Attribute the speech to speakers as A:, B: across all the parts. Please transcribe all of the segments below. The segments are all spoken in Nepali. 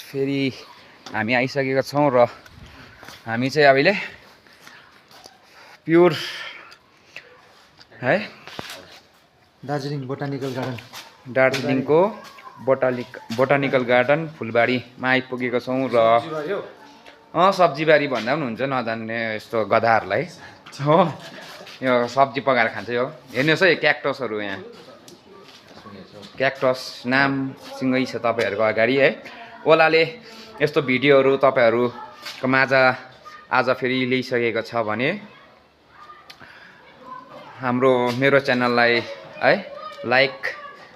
A: फेरि हामी आइसकेका छौँ र हामी चाहिँ अहिले प्योर है
B: दार्जिलिङ बोटानिकल गार्डन
A: दार्जिलिङको बोटानिकल गार्डन फुलबारीमा आइपुगेका छौँ र सब्जीबारी भन्दा पनि हुन्छ नजान्ने यस्तो गधाहरूलाई हो यो सब्जी पकाएर खान्छ यो हेर्नुहोस् है क्याक्टसहरू यहाँ क्याक्टस नामसँगै छ तपाईँहरूको अगाडि है ओलाले यस्तो भिडियोहरू तपाईँहरूको माझ आज फेरि ल्याइसकेको छ भने मेरो च्यानललाई है लाइक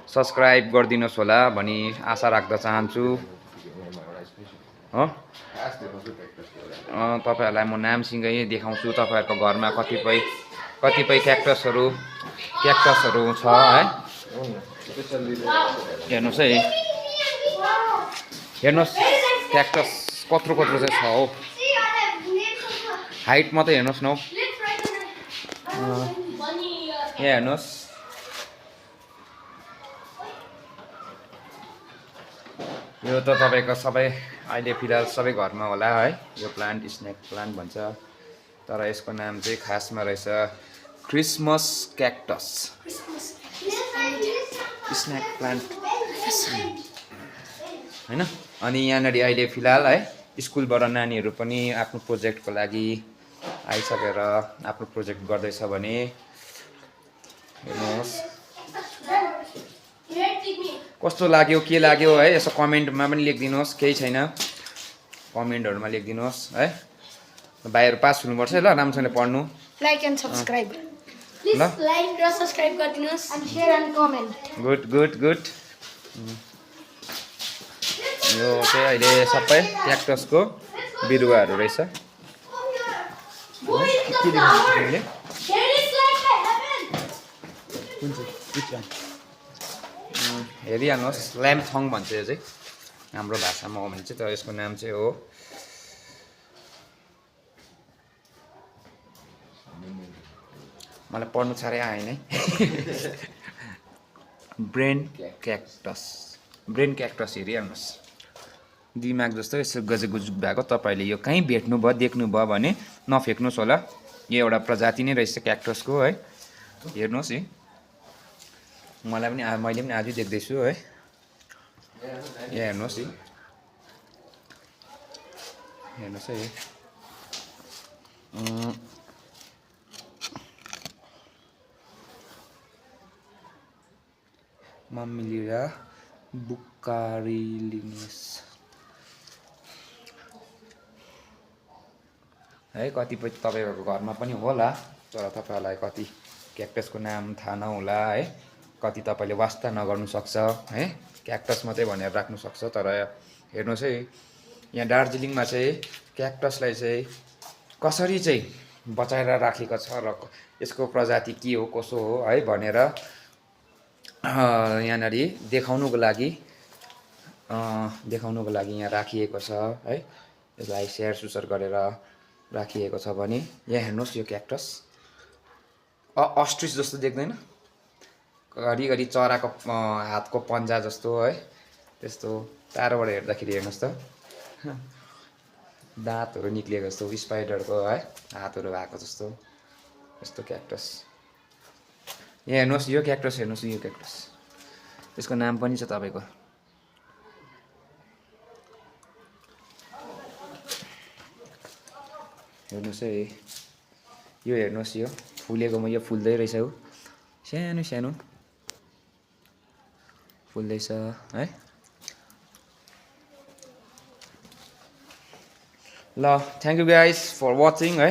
A: सब्सक्राइब गरिदिनुहोस् होला भनी आशा राख्न चाहन्छु हो तपाईँहरूलाई म नामसँगै देखाउँछु तपाईँहरूको घरमा कतिपय क्याक्टसहरू छ है हेर्नुहोस् है हेर्नुहोस् क्याक्टस कत्रो चाहिँ छ हो हाइट मात्रै हेर्नुहोस् न हौ यहाँ हेर्नुहोस् यो त तपाईँको सबै अहिले फिलहाल सबै घरमा होला है यो प्लान्ट स्नेक प्लान्ट भन्छ तर यसको नाम चाहिँ खासमा रहेछ क्रिसमस क्याक्टस स्नेक प्लान्ट हैन अनि यहाँनिर अहिले फिलहाल है स्कुलबाट नानीहरू पनि आफ्नो प्रोजेक्टको लागि आइसकेर आफ्नो प्रोजेक्ट गर्दैछ भने हेर्नुहोस् कस्तो लाग्यो के लाग्यो है यसो कमेन्टमा पनि लेखिदिनुहोस् केही छैन कमेन्टहरूमा लेखिदिनुहोस् है भाइहरू पास हुनुपर्छ ल राम्रोसँगले पढ्नु
C: लाइक एन्ड सब्स्क्राइब
A: ल
C: लाइक र सब्स्क्राइब गरिदिनुहोस् and share and comment
A: good यो चाहिँ अहिले सबै क्याक्टसको बिरुवाहरू रहेछ हेरिहाल्नुहोस् ल्याम्थङ भन्छ यो चाहिँ हाम्रो भाषामा हो भने चाहिँ तर यसको नाम चाहिँ हो मलाई पढ्नु साह्रै आएन है ब्रेन क्याक्टस हेरिहाल्नुहोस् दिमाग जस्तो यसो गजगुजुक भएको तपाईँले यो कहीँ भेट्नुभयो देख्नुभयो भने नफ्याँक्नुहोस् होला यो एउटा प्रजाति नै रहेछ क्याक्टसको है हेर्नुहोस् है मैले पनि आज देख्दैछु है यहाँ हेर्नुहोस् है हेर्नुहोस् है मम्मिलिरा बुकारिलिनिस है कतिपय तपाईँहरूको घरमा पनि होला तर तपाईँहरूलाई कति क्याक्टसको नाम थाहा नहोला है कति तपाईँले वास्ता नगर्नु सक्छ है क्याक्टस मात्रै भनेर राख्नु सक्छ तर हेर्नुहोस् है यहाँ दार्जिलिङमा चाहिँ क्याक्टसलाई चाहिँ कसरी चाहिँ बचाएर राखेको छ र यसको प्रजाति के हो कसो हो है भनेर यहाँनिर देखाउनुको लागि यहाँ राखिएको छ है यसलाई स्याहार सुसार गरेर राखिएको छ भने यहाँ हेर्नुहोस् यो क्याक्टस अस्ट्रिच जस्तो देख्दैन घरिघरि चराको हातको पन्जा जस्तो है त्यस्तो टाढोबाट हेर्दाखेरि हेर्नुहोस् त दाँतहरू निक्लिएको जस्तो स्पाइडरको है हातहरू भएको जस्तो यस्तो क्याक्टस यहाँ हेर्नुहोस् यो क्याक्टस हेर्नुहोस् यो क्याक्टस यसको नाम पनि छ तपाईँको हेर्नुहोस् है यो हेर्नुहोस् यो फुलेकोमा यो फुल्दै रहेछ हो सानो फुल्दैछ है ल thank you guys for watching है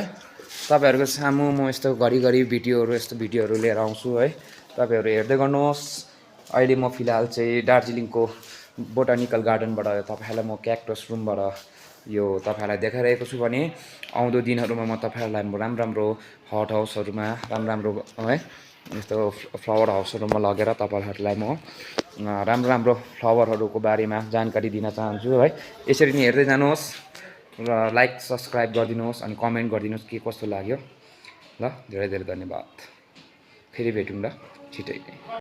A: तपाईँहरूको सामु म यस्तो घरिघरि यस्तो भिडियोहरू लिएर आउँछु है तपाईँहरू हेर्दै गर्नुहोस् अहिले म फिलहाल चाहिँ दार्जिलिङको बोटानिकल गार्डनबाट तपाईँहरूलाई म क्याक्टस रुमबाट यो तपाईँहरूलाई देखाइरहेको छु भने आउँदो दिनहरूमा म तपाईँहरूलाई राम्रो हट हाउसहरूमा राम्रो है यस्तो फ्लावर हाउसहरूमा लगेर तपाईँहरूलाई म राम्रो फ्लावरहरूको बारेमा जानकारी दिन चाहन्छु है यसरी नै हेर्दै जानुहोस् र लाइक सब्स्क्राइब गरिदिनुहोस् अनि कमेन्ट गरिदिनुहोस् के कस्तो लाग्यो ल धेरै धन्यवाद फेरि भेटौँ ल छिटै